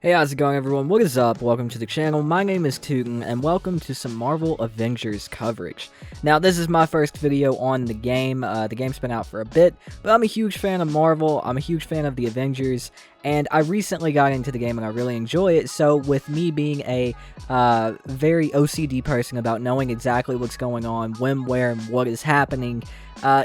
Hey, how's it going, everyone? What is up? Welcome to the channel. My name is Tootin, and welcome to some Marvel Avengers coverage. Now, this is my first video on the game. The game's been out for a bit, but I'm a huge fan of Marvel. I'm a huge fan of the Avengers, and I recently got into the game and I really enjoy it. So with me being a very OCD person about knowing exactly what's going on, when, where, and what is happening,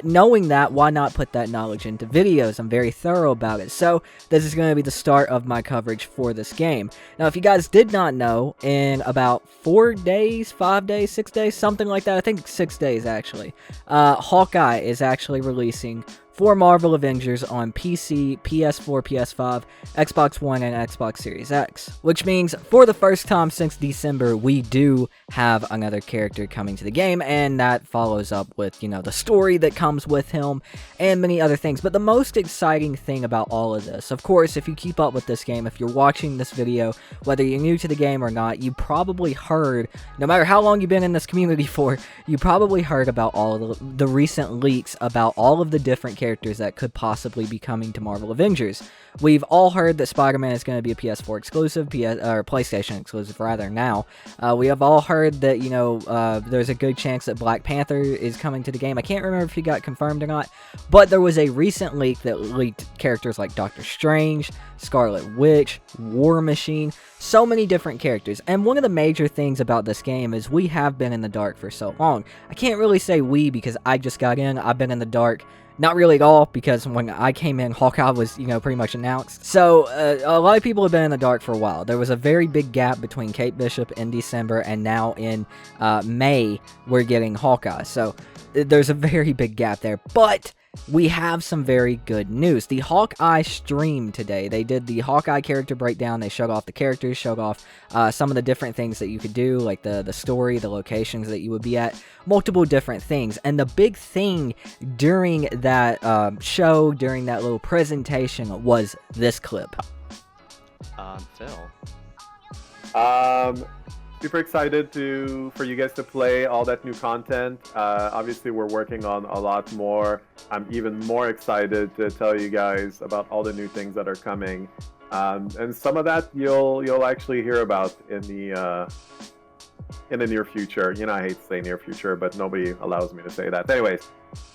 knowing that, why not put that knowledge into videos? I'm very thorough about it. So this is going to be the start of my coverage for this game. Now, if you guys did not know, in about 4 days, 5 days, 6 days, something like that, I think 6 days actually, Hawkeye is actually releasing for Marvel Avengers on PC, PS4, PS5, Xbox One, and Xbox Series X. Which means, for the first time since December, we do have another character coming to the game, and that follows up with, the story that comes with him, and many other things. But the most exciting thing about all of this, of course, if you keep up with this game, if you're watching this video, whether you're new to the game or not, you probably heard, no matter how long you've been in this community for, you probably heard about all of the recent leaks about all of the different characters that could possibly be coming to Marvel Avengers. We've all heard that Spider-Man is going to be a PS4 exclusive, or PlayStation exclusive rather now. We have all heard that, there's a good chance that Black Panther is coming to the game. I can't remember if he got confirmed or not, but there was a recent leak that leaked characters like Doctor Strange, Scarlet Witch, War Machine, so many different characters. And one of the major things about this game is we have been in the dark for so long. I can't really say we because I just got in. I've been in the dark. Not really at all, because when I came in, Hawkeye was, pretty much announced. So, a lot of people have been in the dark for a while. There was a very big gap between Kate Bishop in December, and now in May, we're getting Hawkeye. So, there's a very big gap there. But we have some very good news. The Hawkeye stream today, they did the Hawkeye character breakdown. They showed off the characters, showed off some of the different things that you could do, like the story, the locations that you would be at, multiple different things. And the big thing during that show, during that little presentation, was this clip. Phil. Super excited for you guys to play all that new content. Obviously, we're working on a lot more. I'm even more excited to tell you guys about all the new things that are coming, and some of that you'll actually hear about in the near future. I hate to say near future, but nobody allows me to say that. Anyways,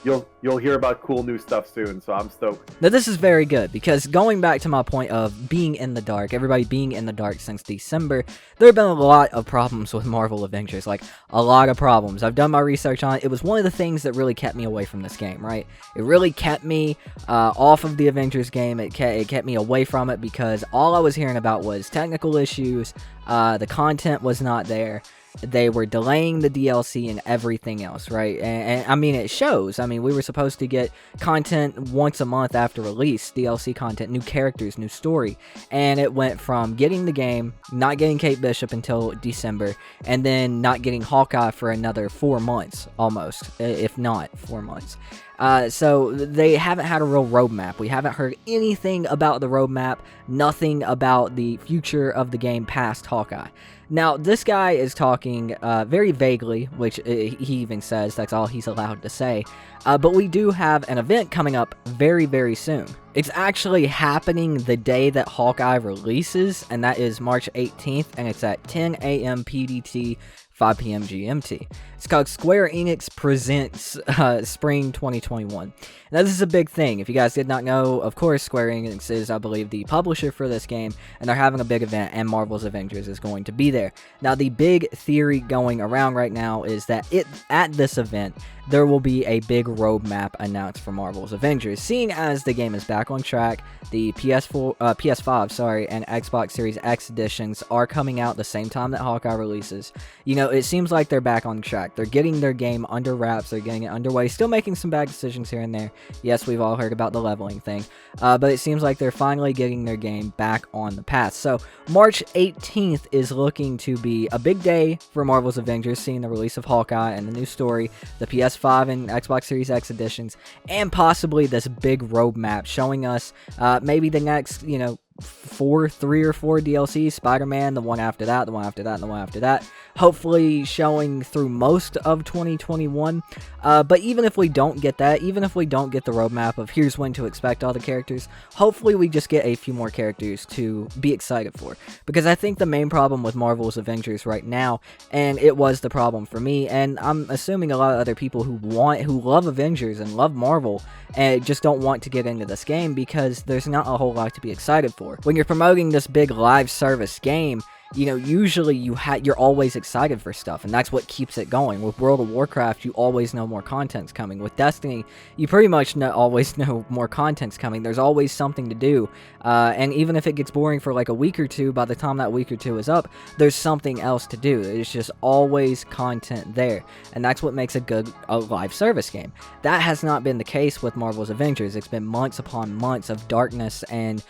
you'll hear about cool new stuff soon, so I'm stoked. Now, this is very good, because going back to my point of being in the dark, everybody being in the dark since December, there have been a lot of problems with Marvel Avengers, like, a lot of problems. I've done my research on it. It was one of the things that really kept me away from this game, right? It really kept me off of the Avengers game. It kept me away from it, because all I was hearing about was technical issues, the content was not there. They were delaying the DLC and everything else, right? And I mean, it shows. I mean, we were supposed to get content once a month after release, DLC content, new characters, new story. And it went from getting the game, not getting Kate Bishop until December, and then not getting Hawkeye for another 4 months, almost, if not 4 months. So they haven't had a real roadmap. We haven't heard anything about the roadmap, nothing about the future of the game past Hawkeye. Now, this guy is talking very vaguely, which he even says that's all he's allowed to say, but we do have an event coming up very, very soon. It's actually happening the day that Hawkeye releases, and that is March 18th, and it's at 10 a.m. PDT, 5 p.m. GMT. It's called Square Enix Presents Spring 2021. Now, this is a big thing. If you guys did not know, of course, Square Enix is, I believe, the publisher for this game, and they're having a big event, and Marvel's Avengers is going to be there. Now, the big theory going around right now is that at this event, there will be a big roadmap announced for Marvel's Avengers. Seeing as the game is back on track, the PS5, and Xbox Series X editions are coming out the same time that Hawkeye releases. It seems like they're back on track. They're getting their game under wraps. They're getting it underway. Still making some bad decisions here and there. Yes, we've all heard about the leveling thing. But it seems like they're finally getting their game back on the path. So, March 18th is looking to be a big day for Marvel's Avengers, seeing the release of Hawkeye and the new story, the PS5 and Xbox Series X editions, and possibly this big roadmap showing us maybe the next, three or four DLCs, Spider-Man, the one after that, the one after that, and the one after that, hopefully showing through most of 2021. But even if we don't get that, even if we don't get the roadmap of here's when to expect all the characters, hopefully we just get a few more characters to be excited for. Because I think the main problem with Marvel's Avengers right now, and it was the problem for me, and I'm assuming a lot of other people who love Avengers and love Marvel, and just don't want to get into this game because there's not a whole lot to be excited for. When you're promoting this big live service game, you know, usually you're always excited for stuff, and that's what keeps it going. With World of Warcraft, you always know more content's coming. With Destiny, you pretty much always know more content's coming. There's always something to do, and even if it gets boring for like a week or two, by the time that week or two is up, there's something else to do. It's just always content there, and that's what makes a good live service game. That has not been the case with Marvel's Avengers. It's been months upon months of darkness and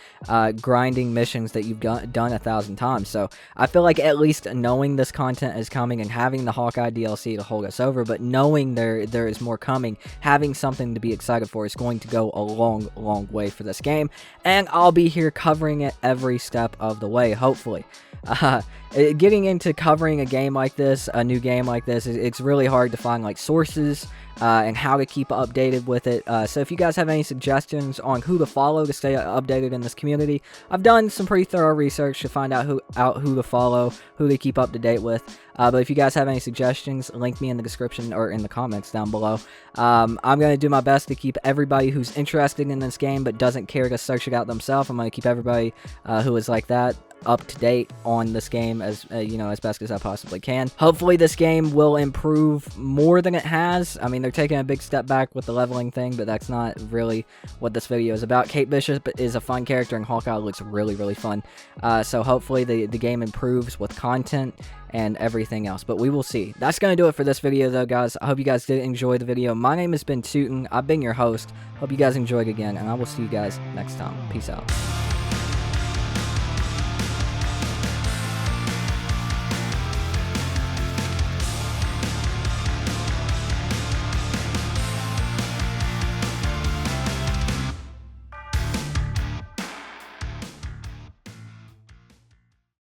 grinding missions that you've done 1,000 times. So I feel like at least knowing this content is coming and having the Hawkeye DLC to hold us over, but knowing there is more coming, having something to be excited for is going to go a long, long way for this game, and I'll be here covering it every step of the way, hopefully. Getting into covering a game like this, a new game like this, it's really hard to find like sources and how to keep updated with it. So if you guys have any suggestions on who to follow to stay updated in this community, I've done some pretty thorough research to find out who to follow, who to keep up to date with. But if you guys have any suggestions, link me in the description or in the comments down below. I'm going to do my best to keep everybody who's interested in this game but doesn't care to search it out themselves. I'm going to keep everybody who is like that up to date on this game as as best as I possibly can. Hopefully this game will improve more than it has. I mean, they're taking a big step back with the leveling thing, but that's not really what this video is about. Kate Bishop is a fun character, and Hawkeye looks really, really fun. So hopefully the game improves with content and everything else, but we will see. That's going to do it for this video though, guys. I hope you guys did enjoy the video. My name has been Tootin'. I've been your host. Hope you guys enjoyed again, and I will see you guys next time. Peace out.